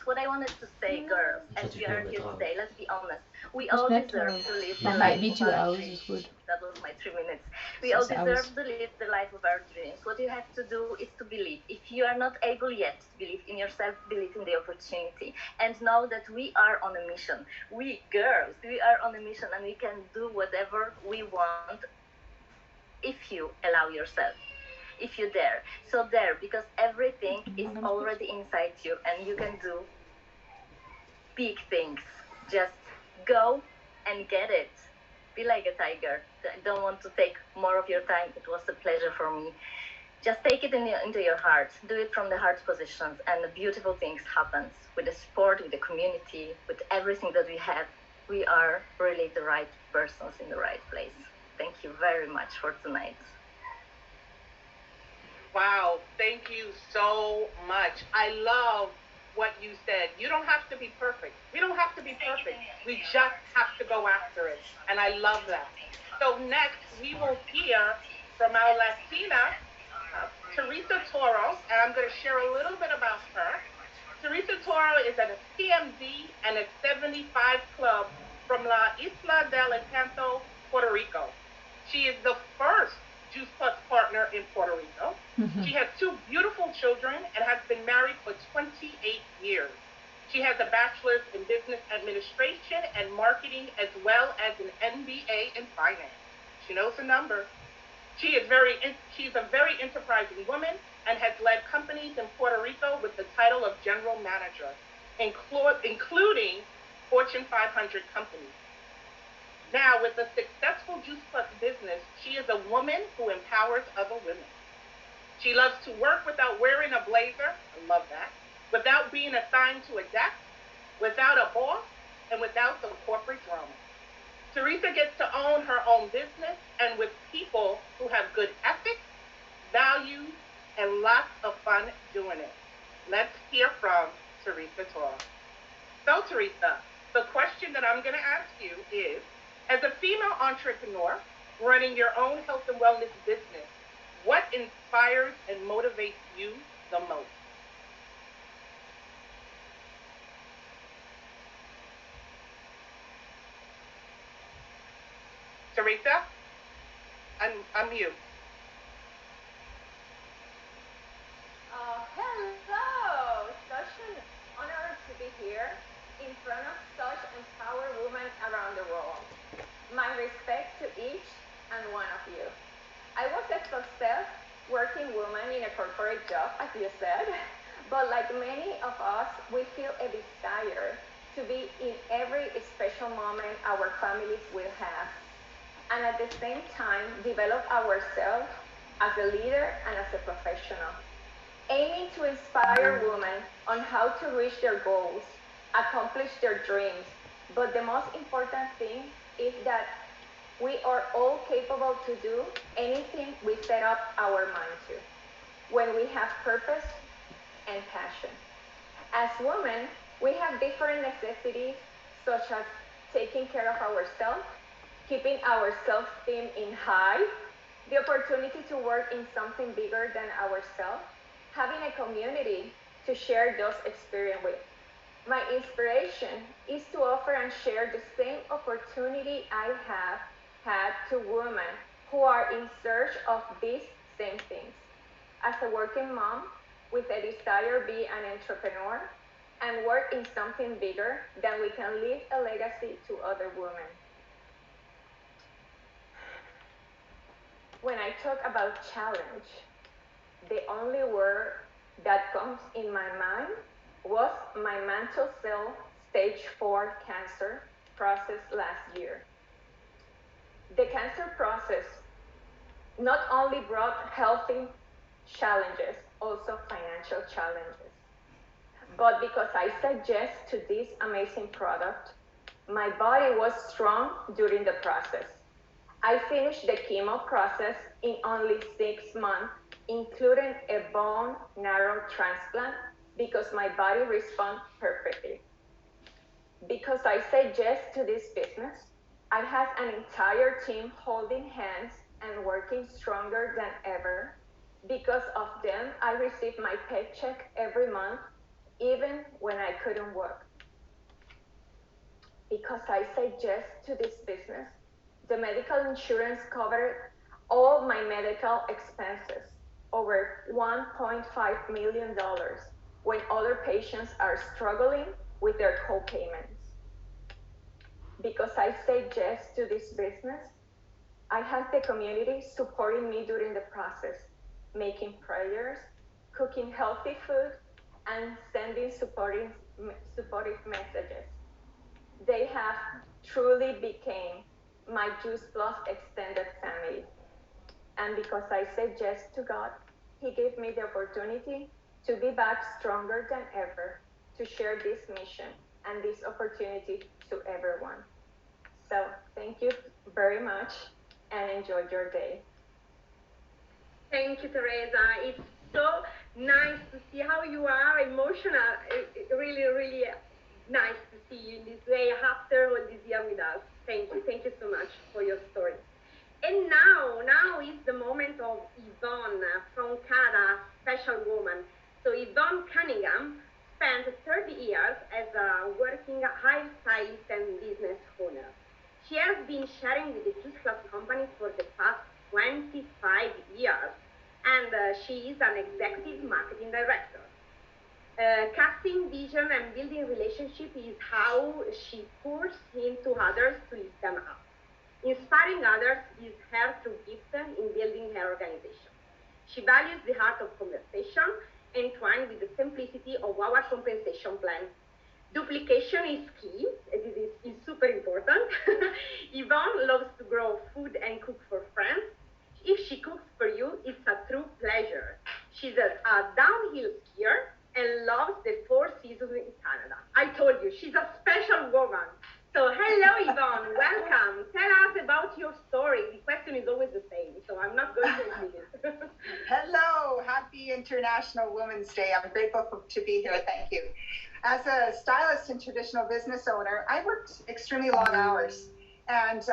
what I wanted to say, girls, as we are here today, let's be honest. We Is all better. deserve to live the Maar life bij of our hours is dreams. goed. That was my 3 minutes. We all 6 hours. deserve to live the life of our dreams. What you have to do is to believe. If you are not able yet to believe in yourself, believe in the opportunity. And know that we are on a mission. We girls, we are on a mission and we can do whatever we want if you allow yourself, if you dare. So dare, because everything is already inside you and you can do big things. Just go and get it. Be like a tiger. I don't want to take more of your time. It was a pleasure for me. Just take it into your heart. Do it from the heart positions, and the beautiful things happens with the sport, with the community, with everything that we have. We are really the right persons in the right place. Thank you very much for tonight. Wow, thank you so much. I love what you said. You don't have to be perfect. We don't have to be perfect. We just have to go after it. And I love that. So next, we will hear from our Latina, Teresa Toro, and I'm going to share a little bit about her. Teresa Toro is at a CMD and a 75 Club from La Isla del Encanto, Puerto Rico. She is the first Juice Plus partner in Puerto Rico. She has 2 beautiful children and has been married for 28 years. She has a bachelor's in business administration and marketing, as well as an MBA in finance. She knows the numbers. She's a very enterprising woman and has led companies in Puerto Rico with the title of general manager, including Fortune 500 companies. Now, with a successful Juice Plus business, she is a woman who empowers other women. She loves to work without wearing a blazer, I love that, without being assigned to a desk, without a boss, and without the corporate drama. Teresa gets to own her own business and with people who have good ethics, values, and lots of fun doing it. Let's hear from Teresa Toro. So, Teresa, the question that I'm going to ask you is, as a female entrepreneur running your own health and wellness business, what inspires and motivates you the most? Teresa, I'm you. Hello! Such an honor to be here in front of such empowered women around the world. My respect to each and one of you. I was a success working woman in a corporate job, as you said, but like many of us, we feel a desire to be in every special moment our families will have, and at the same time, develop ourselves as a leader and as a professional, aiming to inspire women on how to reach their goals, accomplish their dreams. But the most important thing is that we are all capable to do anything we set up our mind to when we have purpose and passion. As women, we have different necessities, such as taking care of ourselves, keeping our self-esteem in high, the opportunity to work in something bigger than ourselves, having a community to share those experiences with. My inspiration is to offer and share the same opportunity I have had to women who are in search of these same things. As a working mom with a desire to be an entrepreneur and work in something bigger, then we can leave a legacy to other women. When I talk about challenge, the only word that comes in my mind was my mantle cell stage 4 cancer process last year. The cancer process not only brought healthy challenges, also financial challenges. But because I said yes to this amazing product, my body was strong during the process. I finished the chemo process in only 6 months, including a bone marrow transplant, because my body responded perfectly. Because I said yes to this business, I had an entire team holding hands and working stronger than ever. Because of them, I received my paycheck every month even when I couldn't work. Because I said yes to this business, the medical insurance covered all my medical expenses, over $1.5 million, when other patients are struggling with their co-payments. Because I said yes to this business, I had the community supporting me during the process, making prayers, cooking healthy food, and sending supportive messages. They have truly become my Juice Plus extended family. And because I said yes to God, He gave me the opportunity to be back stronger than ever, to share this mission and this opportunity to everyone. So thank you very much and enjoy your day. Thank you, Teresa. It's so nice to see how you are emotional. Really, really nice to see you in this way after all this year with us. Thank you. Thank you so much for your story. And now is the moment of Yvonne from Canada, special woman. So Yvonne Cunningham spent 30 years as a working hairstylist and business owner. She has been sharing with the Juice Club company for the past 25 years, and she is an executive marketing director. Casting vision and building relationship is how she pours into others to lift them up. Inspiring others is her true gift in building her organization. She values the art of conversation, entwined with the simplicity of our compensation plan. Duplication is key. This is super important. Yvonne loves to grow food and cook for friends. If she cooks for you, it's a true pleasure. She's a downhill skier and loves the Four Seasons in Canada. I told you, she's a special woman. So hello, Yvonne, welcome. Tell us about your story. The question is always the same, so I'm not going to repeat it. Hello, happy International Women's Day. I'm grateful to be here, thank you. As a stylist and traditional business owner, I worked extremely long hours. And,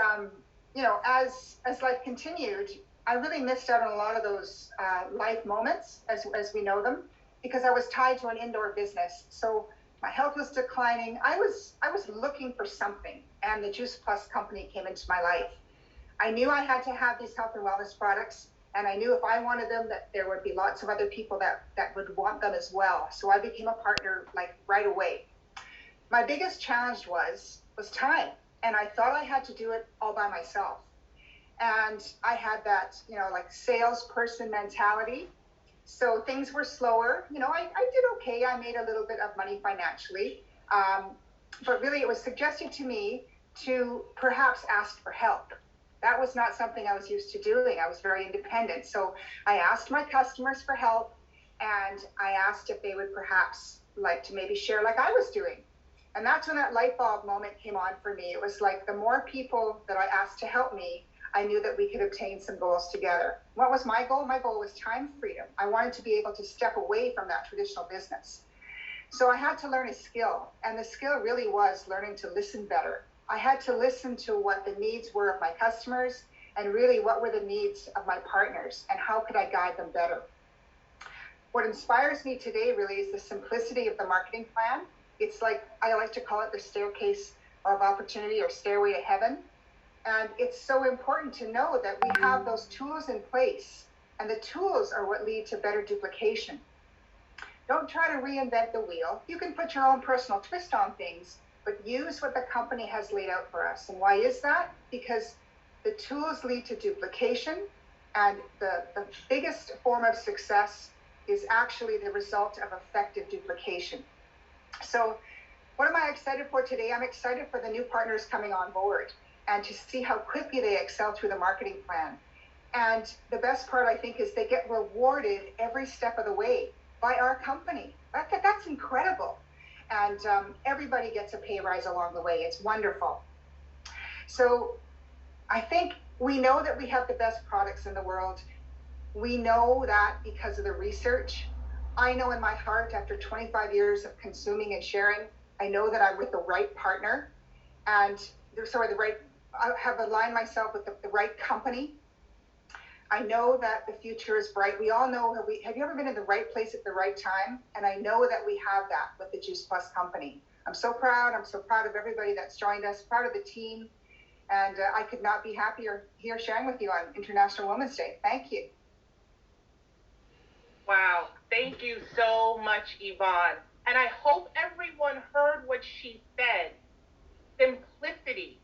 as life continued, I really missed out on a lot of those life moments as we know them, because I was tied to an indoor business. So my health was declining. I was looking for something, and the Juice Plus company came into my life. I knew I had to have these health and wellness products, and I knew if I wanted them, that there would be lots of other people that would want them as well. So I became a partner like right away. My biggest challenge was time, and I thought I had to do it all by myself. And I had that, like salesperson mentality. So things were slower. I did okay. I made a little bit of money financially. But really it was suggested to me to perhaps ask for help. That was not something I was used to doing. I was very independent. So I asked my customers for help, and I asked if they would perhaps like to maybe share like I was doing. And that's when that light bulb moment came on for me. It was like the more people that I asked to help me, I knew that we could obtain some goals together. What was my goal? My goal was time freedom. I wanted to be able to step away from that traditional business. So I had to learn a skill, and the skill really was learning to listen better. I had to listen to what the needs were of my customers, and really what were the needs of my partners, and how could I guide them better. What inspires me today really is the simplicity of the marketing plan. It's like, I like to call it the staircase of opportunity, or stairway to heaven. And it's so important to know that we have those tools in place, and the tools are what lead to better duplication. Don't try to reinvent the wheel. You can put your own personal twist on things, but use what the company has laid out for us. And why is that? Because the tools lead to duplication, and the biggest form of success is actually the result of effective duplication. So what am I excited for today? I'm excited for the new partners coming on board, and to see how quickly they excel through the marketing plan. And the best part, I think, is they get rewarded every step of the way by our company. That's incredible. And everybody gets a pay rise along the way. It's wonderful. So I think we know that we have the best products in the world. We know that because of the research. I know in my heart, after 25 years of consuming and sharing, I know that I'm with the right partner, and I have aligned myself with the right company. I know that the future is bright. We all know, have you ever been in the right place at the right time? And I know that we have that with the Juice Plus company. I'm so proud. I'm so proud of everybody that's joined us, proud of the team. And I could not be happier here sharing with you on International Women's Day. Thank you. Wow. Thank you so much, Yvonne. And I hope everyone heard what she said. Simplicity.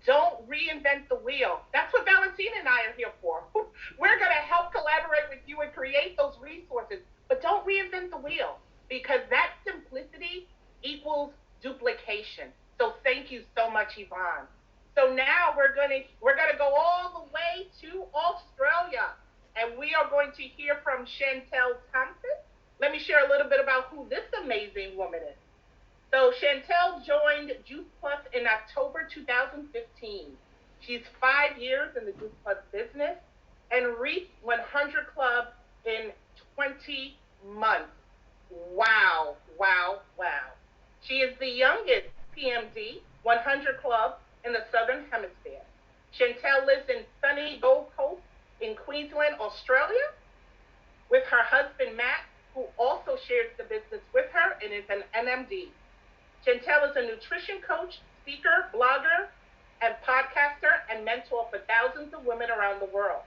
Don't reinvent the wheel. That's what Valentina and I are here for. We're going to help collaborate with you and create those resources. But don't reinvent the wheel, because that simplicity equals duplication. So thank you so much, Yvonne. So now we're gonna go all the way to Australia, and we are going to hear from Chantel Thompson. Let me share a little bit about who this amazing woman is. So Chantel joined Juice Plus in October 2015. She's 5 years in the Juice Plus business and reached 100 Club in 20 months. Wow, wow, wow. She is the youngest PMD 100 Club in the Southern Hemisphere. Chantel lives in sunny Gold Coast in Queensland, Australia, with her husband, Matt, who also shares the business with her and is an NMD. Chantel is a nutrition coach, speaker, blogger, and podcaster, and mentor for thousands of women around the world.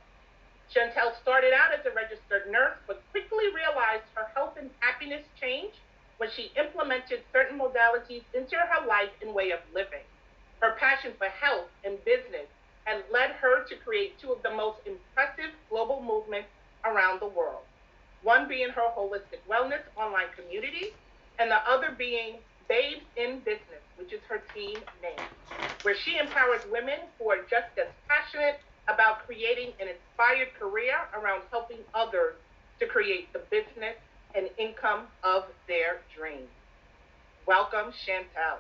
Chantel started out as a registered nurse, but quickly realized her health and happiness changed when she implemented certain modalities into her life and way of living. Her passion for health and business had led her to create two of the most impressive global movements around the world. One being her holistic wellness online community, and the other being Babes in Business, which is her team name, where she empowers women who are just as passionate about creating an inspired career around helping others to create the business and income of their dreams. Welcome, Chantel.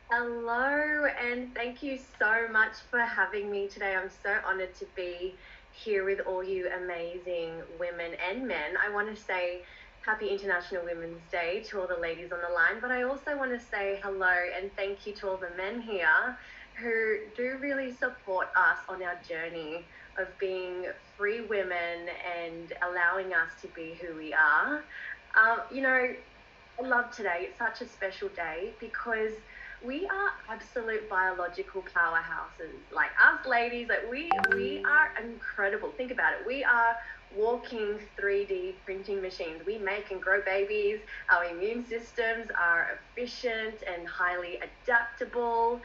Hello, and thank you so much for having me today. I'm so honored to be here with all you amazing women and men. I want to say Happy International Women's Day to all the ladies on the line, but I also want to say hello and thank you to all the men here who do really support us on our journey of being free women and allowing us to be who we are. I love today. It's such a special day because we are absolute biological powerhouses. Like us ladies, like we are incredible. Think about it. We are walking 3D printing machines. We make and grow babies. Our immune systems are efficient and highly adaptable.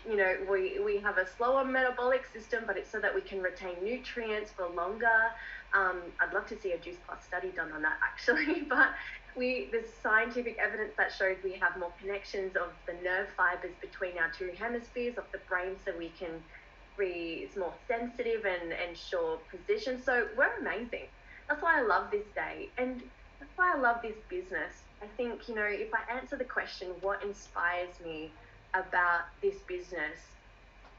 We have a slower metabolic system, but it's so that we can retain nutrients for longer. I'd love to see a Juice Plus study done on that actually, but there's scientific evidence that shows we have more connections of the nerve fibers between our two hemispheres of the brain, so we can be more sensitive and sure precision. So we're amazing. That's why I love this day, and that's why I love this business. I think, if I answer the question, what inspires me about this business,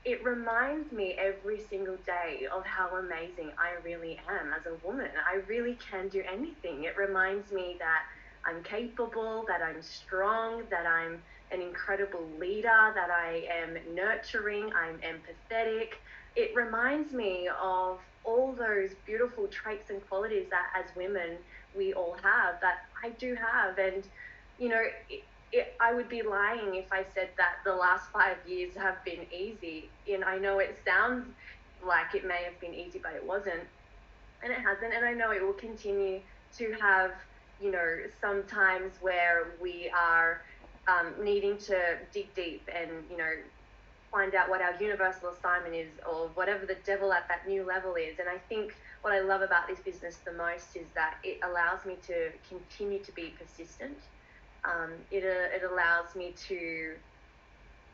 it reminds me every single day of how amazing I really am as a woman. I really can do anything. It reminds me that I'm capable, that I'm strong, that I'm an incredible leader, that I am nurturing, I'm empathetic. It reminds me of all those beautiful traits and qualities that as women we all have, that I do have. And, I would be lying if I said that the last 5 years have been easy. And I know it sounds like it may have been easy, but it wasn't. And it hasn't. And I know it will continue to have, some times where we are needing to dig deep and, find out what our universal assignment is, or whatever the devil at that new level is. And I think what I love about this business the most is that it allows me to continue to be persistent. It allows me to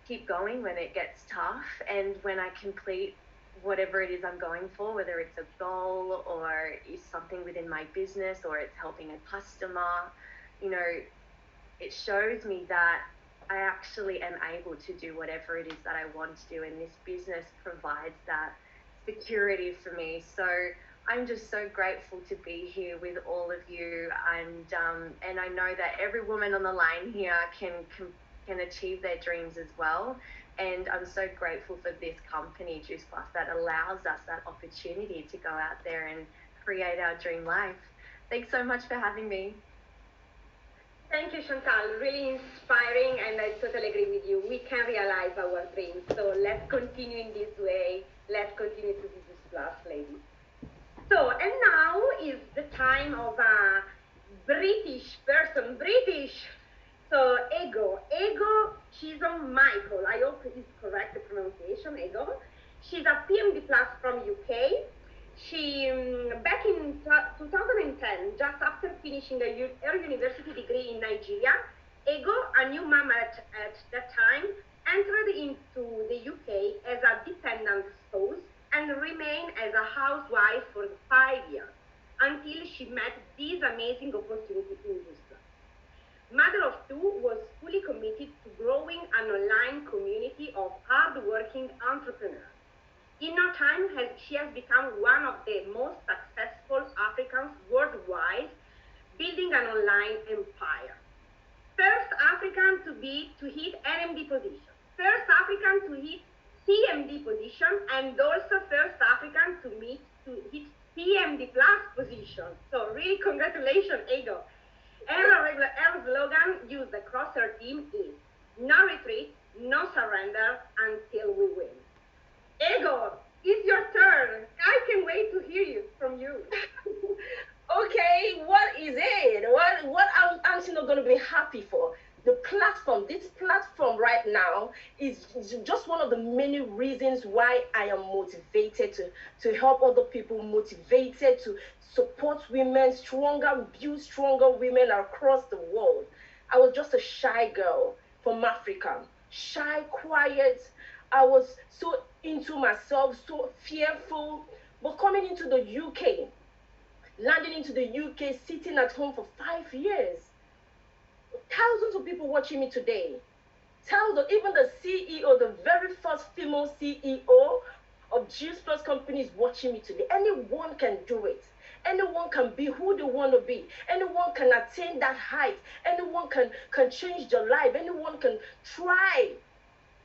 keep going when it gets tough, and when I complete whatever it is I'm going for, whether it's a goal or it's something within my business or it's helping a customer, it shows me that I actually am able to do whatever it is that I want to do, and this business provides that security for me. So I'm just so grateful to be here with all of you, and I know that every woman on the line here can can achieve their dreams as well. And I'm so grateful for this company, Juice Plus, that allows us that opportunity to go out there and create our dream life. Thanks so much for having me. Thank you, Chantal. Really inspiring, and I totally agree with you. We can realize our dreams. So let's continue in this way. Let's continue to be Juice Plus, ladies. So, and now is the time of a British person. British. So, Ego Chisholm Michael. I hope it's correct, the pronunciation, Ego. She's a PMD Plus from UK. She, back in 2010, just after finishing her university degree in Nigeria, Ego, a new mama at that time, entered into the UK as a dependent spouse and remained as a housewife for 5 years until she met this amazing opportunity in Houston. Mother of two, was fully committed to growing an online community of hard-working entrepreneurs. In no time, she has become one of the most successful Africans worldwide, building an online empire. First African to hit NMD position, first African to hit PMD position, and also first African to hit PMD plus position. So really congratulations, Ego. Her slogan used across her team is no retreat, no surrender until we win. Ego, it's your turn. I can't wait to hear you from you. Okay, what is it? What am I not going to be happy for? The platform, this platform right now is just one of the many reasons why I am motivated to help other people, motivated to support women, build stronger women across the world. I was just a shy girl from Africa, shy, quiet. I was so into myself, so fearful. But coming into the UK, landing into the UK, sitting at home for 5 years, thousands of people watching me today. Thousands, even the CEO, the very first female CEO of Juice Plus company is watching me today. Anyone can do it. Anyone can be who they want to be. Anyone can attain that height. Anyone can change their life. Anyone can try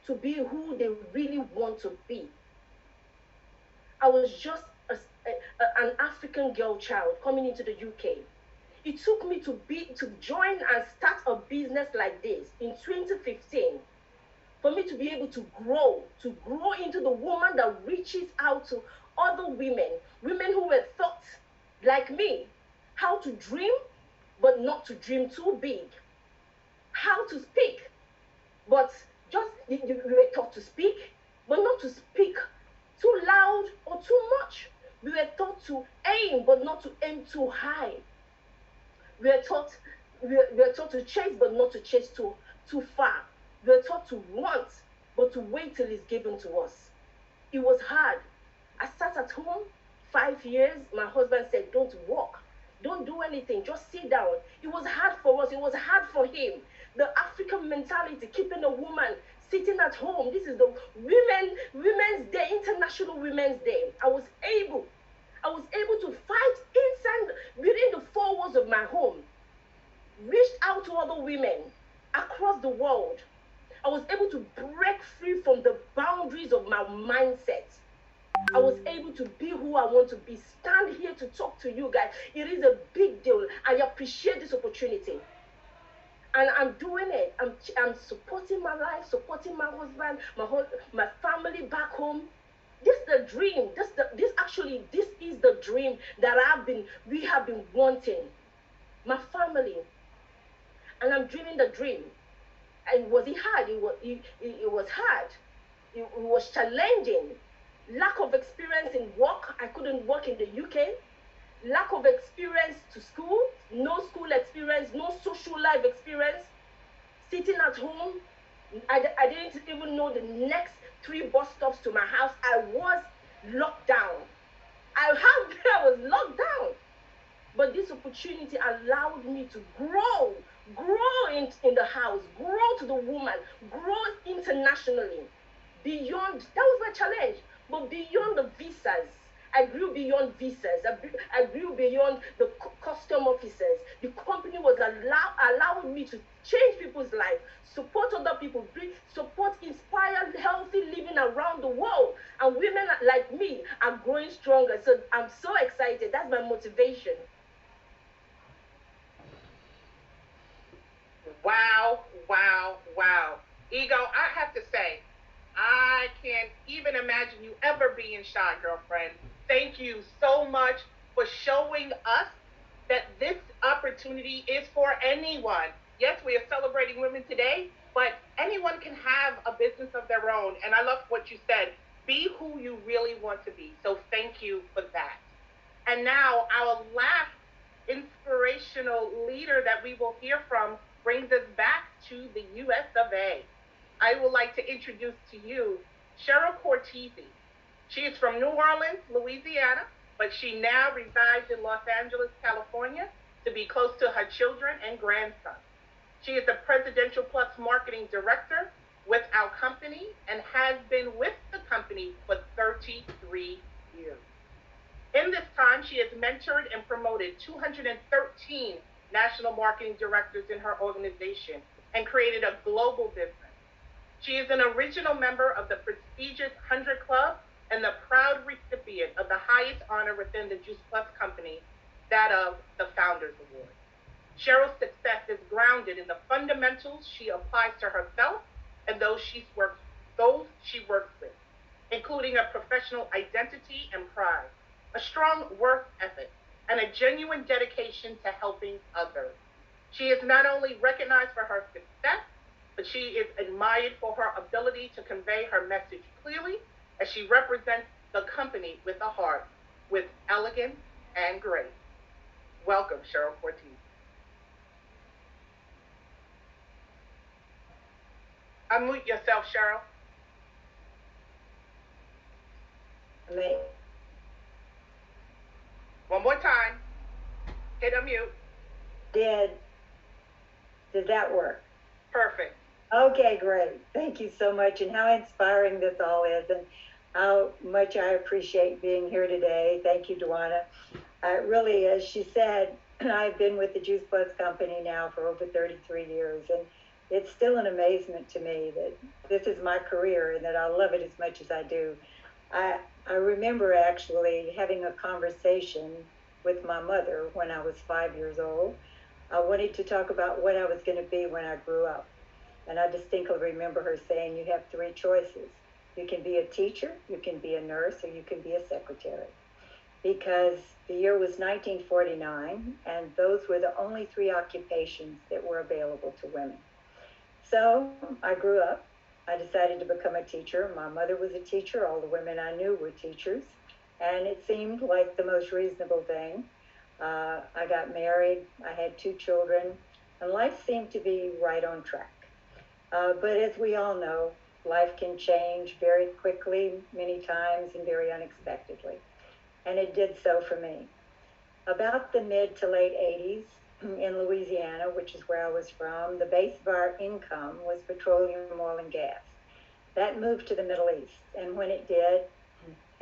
to be who they really want to be. I was just an African girl child coming into the UK. It took me to join and start a business like this in 2015 for me to be able to grow into the woman that reaches out to other women who were thought like me, how to dream, but not to dream too big, how to speak, but just you were taught to speak, but not to speak too loud or too much. We were taught to aim, but not to aim too high. We were taught to chase, but not to chase too far. We were taught to want, but to wait till it's given to us. It was hard. I sat at home 5 years. My husband said, "Don't walk, don't do anything, just sit down." It was hard for us. It was hard for him. The African mentality, keeping a woman sitting at home. This is the Women's Day, International Women's Day. I was able to fight within the four walls of my home, reached out to other women across the world. I was able to break free from the boundaries of my mindset. I was able to be who I want to be. Stand here to talk to you guys. It is a big deal. I appreciate this opportunity. And I'm doing it. I'm supporting my life, supporting my husband, my family back home. This is the dream. This is the dream that we have been wanting. My family. And I'm dreaming the dream. And was it hard? It was hard. It was challenging. Lack of experience in work. I couldn't work in the UK. Lack of experience to school. No school experience. No social life experience. Sitting at home. I didn't even know the next 3 bus stops to my house. I was locked down. I was locked down. But this opportunity allowed me to grow in the house, grow to the woman, grow internationally. That was my challenge. But beyond the visas, I grew beyond visas. I grew beyond the custom officers. The company was allowing me to change people's life, support other people, support, inspire healthy living around the world. And women like me are growing stronger. So I'm so excited. That's my motivation. Wow, wow, wow. Ego, I have to say, I can't even imagine you ever being shy, girlfriend. Thank you so much for showing us that this opportunity is for anyone. Yes, we are celebrating women today, but anyone can have a business of their own. And I love what you said. Be who you really want to be. So thank you for that. And now our last inspirational leader that we will hear from brings us back to the US of A. I would like to introduce to you Cheryl Cortese. She is from New Orleans, Louisiana, but she now resides in Los Angeles, California, to be close to her children and grandson. She is the Presidential Plus Marketing Director with our company and has been with the company for 33 years. In this time, she has mentored and promoted 213 national marketing directors in her organization and created a global business. She is an original member of the prestigious 100 Club and the proud recipient of the highest honor within the Juice Plus company, that of the Founders Award. Cheryl's success is grounded in the fundamentals she applies to herself and those she works with, including a professional identity and pride, a strong work ethic, and a genuine dedication to helping others. She is not only recognized for her success, but she is admired for her ability to convey her message clearly as she represents the company with a heart, with elegance and grace. Welcome, Cheryl Cortese. Unmute yourself, Cheryl. Me. One more time. Hit unmute. Did that work? Perfect. Okay, great. Thank you so much. And how inspiring this all is, and how much I appreciate being here today. Thank you, Duana. Really, as she said, I've been with the Juice Plus company now for over 33 years, and it's still an amazement to me that this is my career and that I love it as much as I do. I remember actually having a conversation with my mother when I was 5 years old. I wanted to talk about what I was going to be when I grew up. And I distinctly remember her saying, you have three choices. You can be a teacher, you can be a nurse, or you can be a secretary. Because the year was 1949, and those were the only three occupations that were available to women. So I grew up. I decided to become a teacher. My mother was a teacher. All the women I knew were teachers. And it seemed like the most reasonable thing. I got married. I had 2 children. And life seemed to be right on track. But as we all know, life can change very quickly, many times, and very unexpectedly. And it did so for me. About the mid to late 80s, in Louisiana, which is where I was from, the base of our income was petroleum, oil, and gas. That moved to the Middle East, and when it did,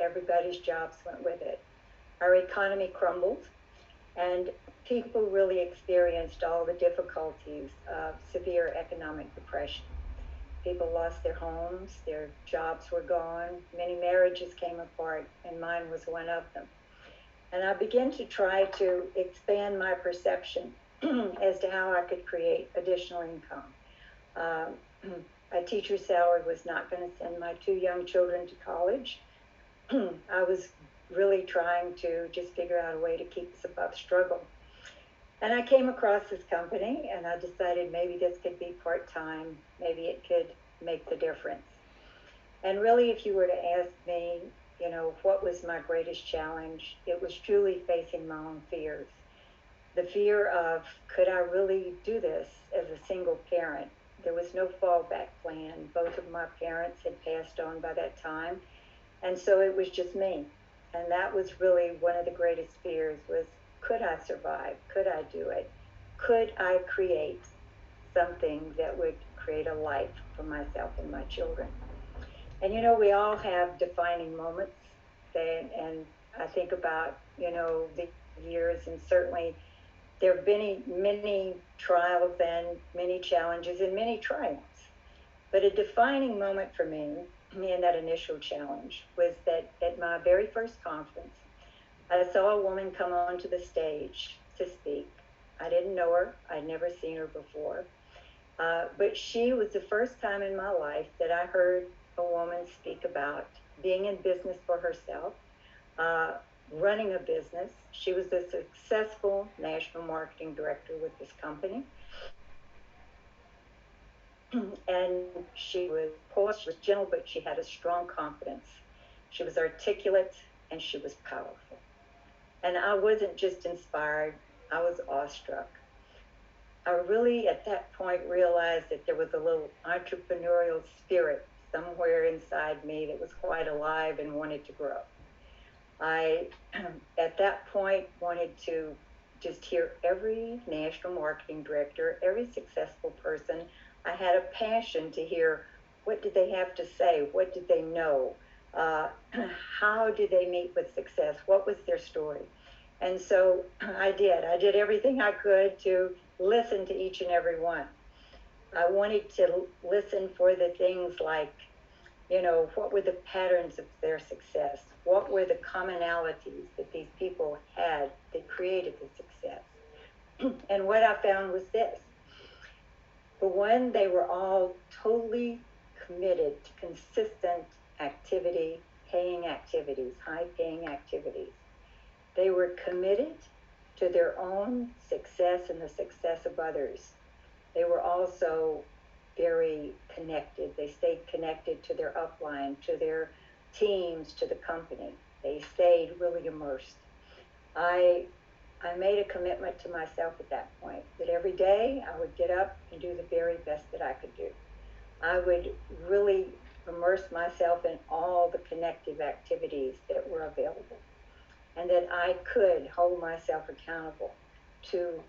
everybody's jobs went with it. Our economy crumbled, and people really experienced all the difficulties of severe economic depression. People lost their homes, their jobs were gone, many marriages came apart, and mine was one of them. And I began to try to expand my perception as to how I could create additional income. A teacher's salary was not going to send my 2 young children to college. I was really trying to just figure out a way to keep us above struggle. And I came across this company, and I decided maybe this could be part-time. Maybe it could make the difference. And really, if you were to ask me, what was my greatest challenge? It was truly facing my own fears. The fear of, could I really do this as a single parent? There was no fallback plan. Both of my parents had passed on by that time. And so it was just me. And that was really one of the greatest fears was, could I survive? Could I do it? Could I create something that would create a life for myself and my children? And we all have defining moments, and I think about, the years, and certainly there have been many trials and many challenges and many triumphs. But a defining moment for me in that initial challenge was that at my very first conference, I saw a woman come onto the stage to speak. I didn't know her. I'd never seen her before. But she was the first time in my life that I heard a woman speak about being in business for herself, running a business. She was a successful national marketing director with this company. And she was poised, she was gentle, but she had a strong confidence. She was articulate, and she was powerful. And I wasn't just inspired, I was awestruck. I really, at that point, realized that there was a little entrepreneurial spirit somewhere inside me that was quite alive and wanted to grow. I, at that point, wanted to just hear every national marketing director, every successful person. I had a passion to hear, what did they have to say? What did they know? How did they meet with success? What was their story? And so I did everything I could to listen to each and every one. I wanted to listen for the things like, what were the patterns of their success? What were the commonalities that these people had that created the success? And what I found was this. For one, they were all totally committed to consistent activity, paying activities, high paying activities. They were committed to their own success and the success of others. They were also very connected. They stayed connected to their upline, to their teams, to the company. They stayed really immersed. I made a commitment to myself at that point that every day I would get up and do the very best that I could do. I would really immerse myself in all the connective activities that were available, and that I could hold myself accountable to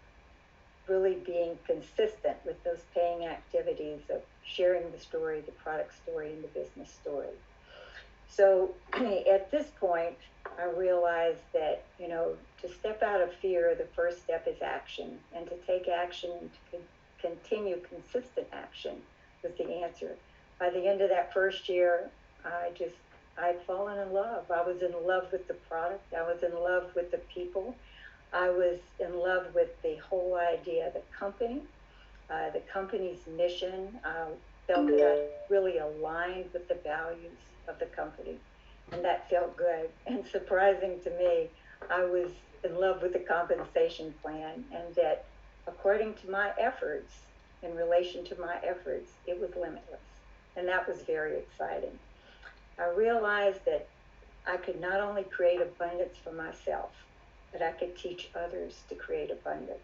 really being consistent with those paying activities of sharing the story, the product story, and the business story. So at this point, I realized that, to step out of fear, the first step is action. And to take action, to continue consistent action was the answer. By the end of that first year, I'd fallen in love. I was in love with the product. I was in love with the people. I was in love with the whole idea of the company's mission. I felt that I really aligned with the values of the company, and that felt good. And surprising to me, I was in love with the compensation plan, and that according to my efforts, in relation to my efforts, it was limitless. And that was very exciting. I realized that I could not only create abundance for myself, but I could teach others to create abundance.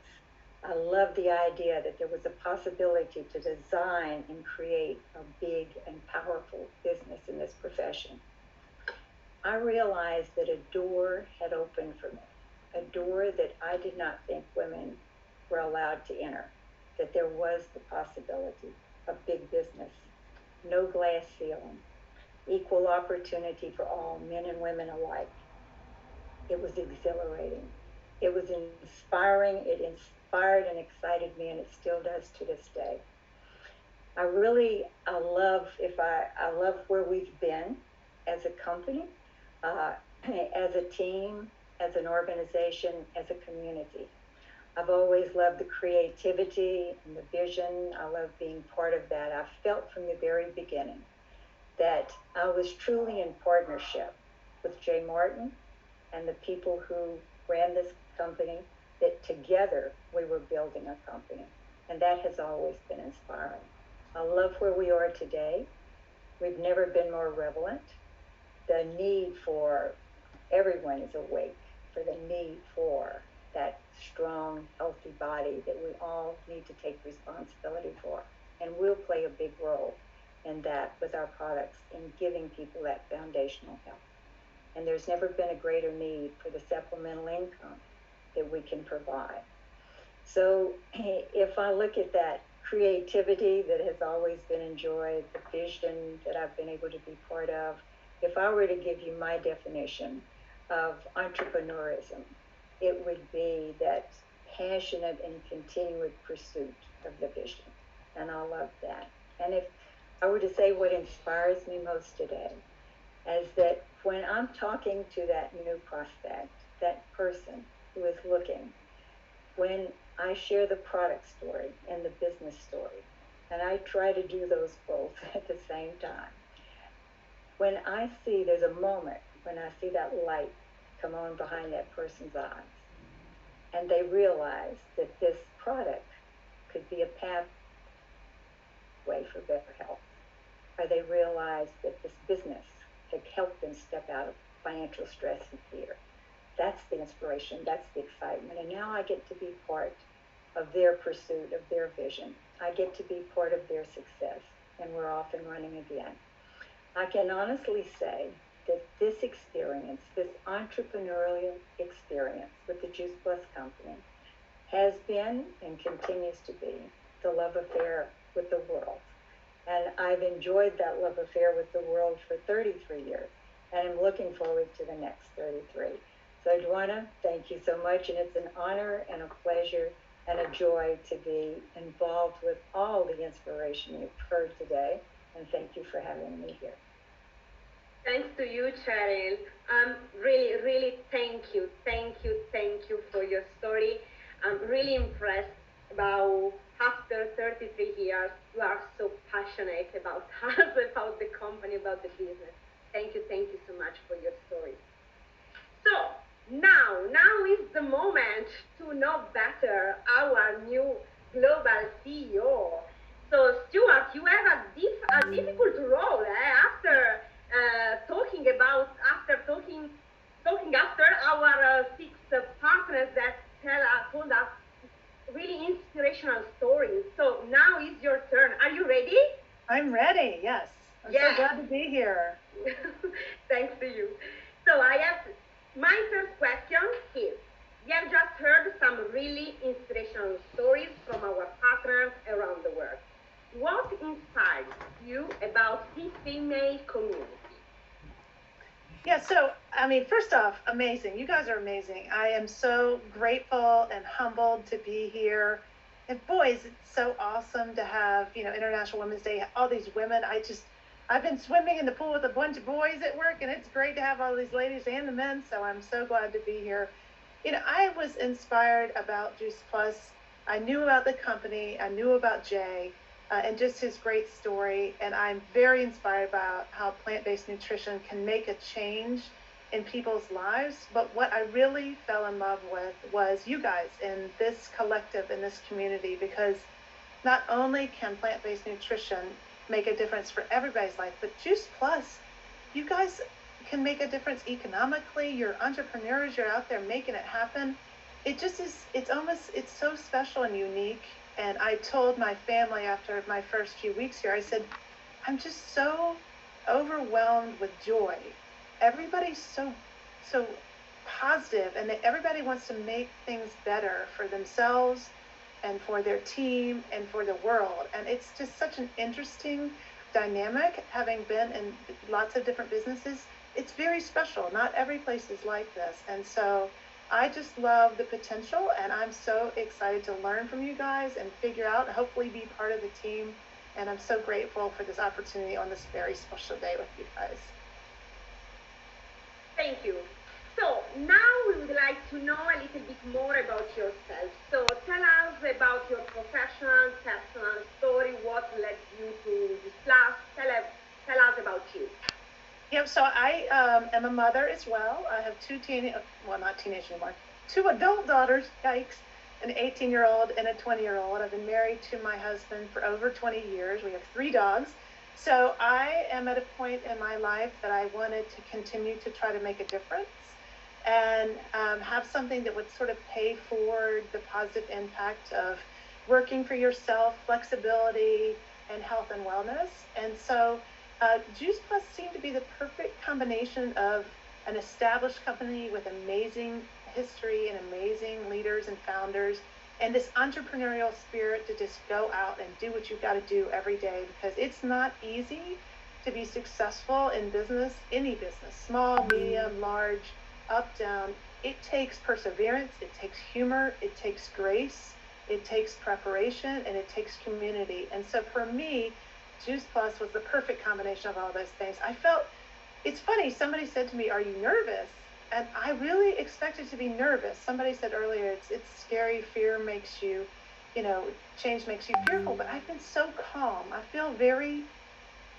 I love the idea that there was a possibility to design and create a big and powerful business in this profession. I realized that a door had opened for me, a door that I did not think women were allowed to enter, that there was the possibility of big business, no glass ceiling, equal opportunity for all, men and women alike. It was exhilarating. It was inspiring. It inspired and excited me, and it still does to this day. I love where we've been as a company, as a team, as an organization, as a community. I've always loved the creativity and the vision. I love being part of that. I felt from the very beginning that I was truly in partnership with Jay Martin and the people who ran this company, that together we were building a company. And that has always been inspiring. I love where we are today. We've never been more relevant. The need for everyone is awake for the need for that strong, healthy body that we all need to take responsibility for. And we'll play a big role in that with our products in giving people that foundational health. And there's never been a greater need for the supplemental income that we can provide. So if I look at that creativity that has always been enjoyed, the vision that I've been able to be part of, if I were to give you my definition of entrepreneurism, it would be that passionate and continued pursuit of the vision. And I love that. And if I were to say what inspires me most today, is that when I'm talking to that new prospect, that person who is looking, when I share the product story and the business story, and I try to do those both at the same time, when I see there's a moment when I see that light come on behind that person's eyes, and they realize that this product could be a pathway for better health, or they realize that this business had helped them step out of financial stress and fear. That's the inspiration, that's the excitement. And now I get to be part of their pursuit, of their vision. I get to be part of their success, and we're off and running again. I can honestly say that this experience, this entrepreneurial experience with the Juice Plus Company, has been and continues to be the love affair with the world. And I've enjoyed that love affair with the world for 33 years, and I'm looking forward to the next 33. So, Dwana, thank you so much, and it's an honor and a pleasure and a joy to be involved with all the inspiration you've heard today, and thank you for having me here. Thanks to you, Cheryl. Really, really thank you for your story. I'm really impressed about after 33 years, you are so passionate about us, about the company, about the business. Thank you so much for your story. So now is the moment to know better our new global CEO. So Stuart, you have a difficult role after talking after our 6 partners that told us really inspirational stories. So now is your turn. Are you ready? I'm ready, yes. I'm so glad to be here. Thanks to you. So my first question is, we have just heard some really inspirational stories from our partners around the world. What inspires you about the female community? Yeah, so, first off, amazing. You guys are amazing. I am so grateful and humbled to be here. And boys, it's so awesome to have, International Women's Day, all these women. I've been swimming in the pool with a bunch of boys at work, and it's great to have all these ladies and the men, so I'm so glad to be here. I was inspired about Juice Plus. I knew about the company. I knew about Jay. And just his great story. And I'm very inspired about how plant-based nutrition can make a change in people's lives. But what I really fell in love with was you guys in this collective, in this community, because not only can plant-based nutrition make a difference for everybody's life, but Juice Plus, you guys can make a difference economically. You're entrepreneurs, you're out there making it happen. It just is, it's so special and unique. And I told my family after my first few weeks here, I said, I'm just so overwhelmed with joy. Everybody's so positive, and everybody wants to make things better for themselves and for their team and for the world. And it's just such an interesting dynamic, having been in lots of different businesses. It's very special. Not every place is like this. And so I just love the potential, and I'm so excited to learn from you guys and figure out and hopefully be part of the team. And I'm so grateful for this opportunity on this very special day with you guys. Thank you. So now we would like to know a little bit more about yourself. So tell us about your professional, personal story, what led you to this class. Tell us about you. Yep, so I am a mother as well. I have two adult daughters, yikes, an 18-year-old and a 20-year-old. I've been married to my husband for over 20 years. We have 3 dogs. So I am at a point in my life that I wanted to continue to try to make a difference and have something that would sort of pay forward the positive impact of working for yourself, flexibility, and health and wellness. And so Juice Plus seemed to be the perfect combination of an established company with amazing history and amazing leaders and founders, and this entrepreneurial spirit to just go out and do what you've got to do every day, because it's not easy to be successful in business, any business, small, medium, large. up, down. It takes perseverance, it takes humor, it takes grace, it takes preparation, and it takes community. And so for me, Juice Plus was the perfect combination of all those things. I felt, it's funny, somebody said to me, "Are you nervous?" And I really expected to be nervous. Somebody said earlier, it's scary, fear makes you, change makes you fearful, but I've been so calm. I feel very,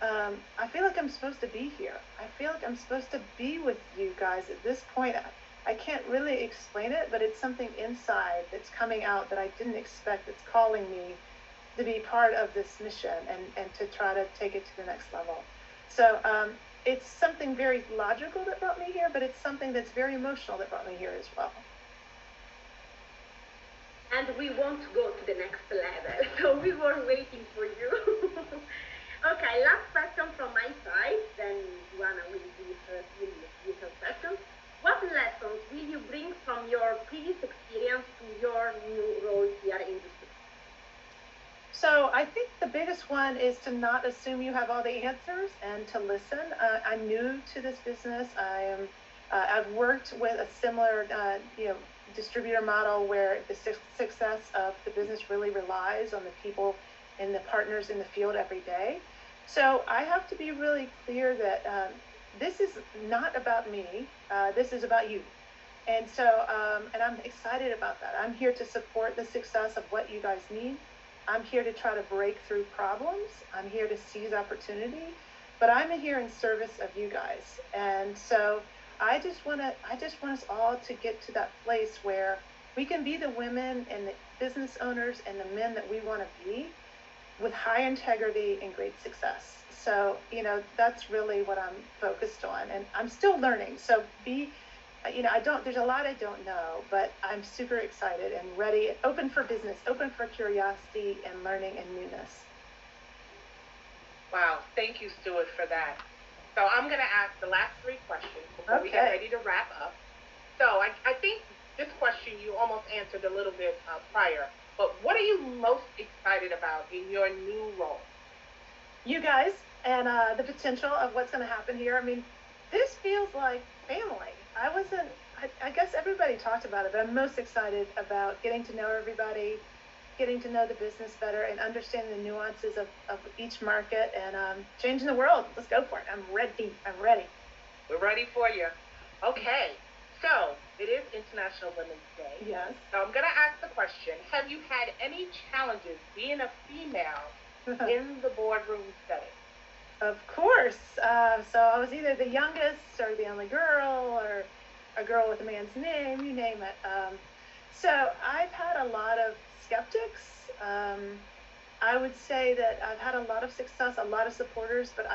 I feel like I'm supposed to be here. I feel like I'm supposed to be with you guys at this point. I can't really explain it, but it's something inside that's coming out that I didn't expect, that's calling me to be part of this mission and to try to take it to the next level. So it's something very logical that brought me here, but it's something that's very emotional that brought me here as well. And we want to go to the next level, so we were waiting for you. Okay, last question from my side, then Joanna will give her question. What lessons will you bring from your previous experience to your new role here in the city? So I think the biggest one is to not assume you have all the answers and to listen. I'm new to this business. I've worked with a similar, distributor model where the success of the business really relies on the people and the partners in the field every day. So I have to be really clear that this is not about me. This is about you. And so, and I'm excited about that. I'm here to support the success of what you guys need. I'm here to try to break through problems. I'm here to seize opportunity, but I'm here in service of you guys. And so I just want us all to get to that place where we can be the women and the business owners and the men that we want to be with high integrity and great success. So, that's really what I'm focused on, and I'm still learning. So there's a lot I don't know, but I'm super excited and ready, open for business, open for curiosity and learning and newness. Wow, thank you, Stuart, for that. So I'm going to ask the last three questions before we get ready to wrap up. So I think this question you almost answered a little bit prior, but what are you most excited about in your new role? You guys, and the potential of what's going to happen here. I mean, this feels like family. I guess everybody talked about it, but I'm most excited about getting to know everybody, getting to know the business better, and understanding the nuances of each market and changing the world. Let's go for it. I'm ready. We're ready for you. Okay, so it is International Women's Day. Yes. So I'm going to ask the question, have you had any challenges being a female in the boardroom setting? Of course. So I was either the youngest or the only girl or a girl with a man's name, you name it. So I've had a lot of skeptics. I would say that I've had a lot of success, a lot of supporters, but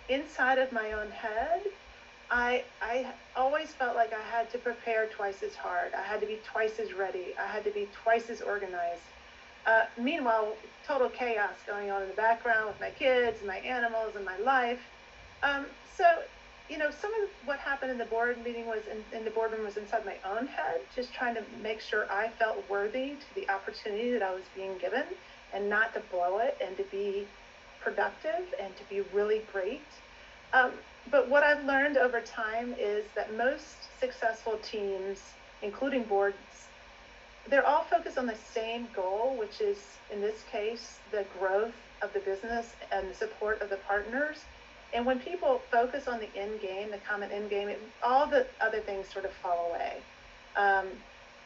inside of my own head, I always felt like I had to prepare twice as hard. I had to be twice as ready. I had to be twice as organized. Meanwhile, total chaos going on in the background with my kids, my animals, and my life. So, some of what happened in the board meeting was in the boardroom was inside my own head, just trying to make sure I felt worthy to the opportunity that I was being given and not to blow it and to be productive and to be really great. But what I've learned over time is that most successful teams, including boards, they're all focused on the same goal, which is, in this case, the growth of the business and the support of the partners. And when people focus on the end game, the common end game, all the other things sort of fall away.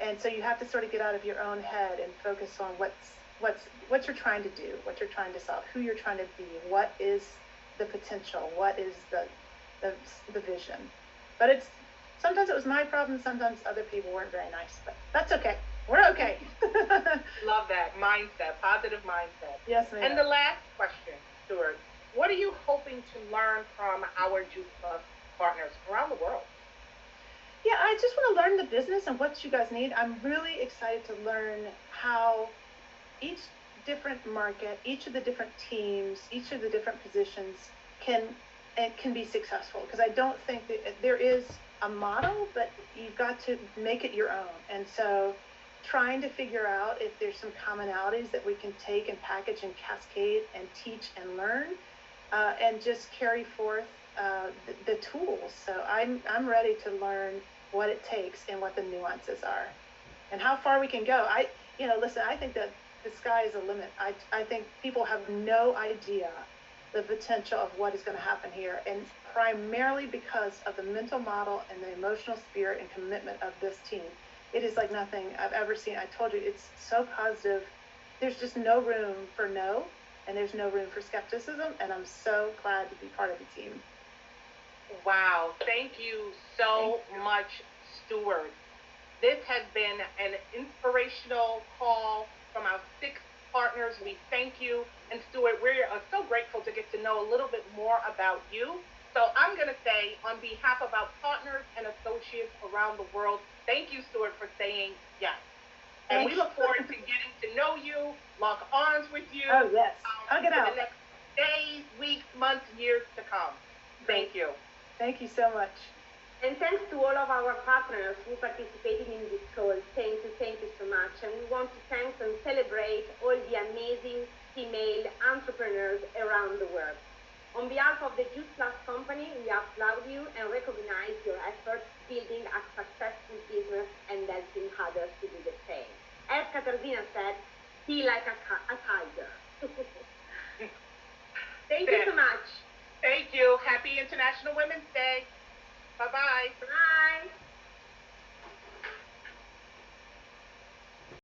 And so you have to sort of get out of your own head and focus on what you're trying to do, what you're trying to solve, who you're trying to be, what is the potential, what is the vision. But sometimes it was my problem, sometimes other people weren't very nice, but that's okay. We're okay. Love that mindset, positive mindset. Yes, ma'am. And the last question, Stuart, what are you hoping to learn from our Juice Plus partners around the world? Yeah, I just want to learn the business and what you guys need. I'm really excited to learn how each different market, each of the different teams, each of the different positions can be successful. Because I don't think that there is a model, but you've got to make it your own. And so trying to figure out if there's some commonalities that we can take and package and cascade and teach and learn, and just carry forth the tools. So I'm ready to learn what it takes and what the nuances are and how far we can go. Listen, I think that the sky is the limit. I think people have no idea the potential of what is going to happen here, and primarily because of the mental model and the emotional spirit and commitment of this team. It is like nothing I've ever seen. I told you, it's so positive. There's just no room for no, and there's no room for skepticism, and I'm so glad to be part of the team. Wow, thank you so much, Stuart. This has been an inspirational call from our 6 partners. We thank you. And Stuart, we're so grateful to get to know a little bit more about you. So I'm going to say, on behalf of our partners and associates around the world, thank you, Stuart, for saying yes. And we look forward to getting to know you, lock arms with you. Oh, yes. Hug it out. For the next days, weeks, months, years to come. Thank you. Thank you so much. And thanks to all of our partners who participated in this call. Thank you so much. And we want to thank and celebrate all the amazing female entrepreneurs around the world. On behalf of the Juice Plus company, we applaud you and recognize your efforts building a successful business and helping others to do the same. As Katarzyna said, be like a tiger. Thank you so much. Thank you. Happy International Women's Day.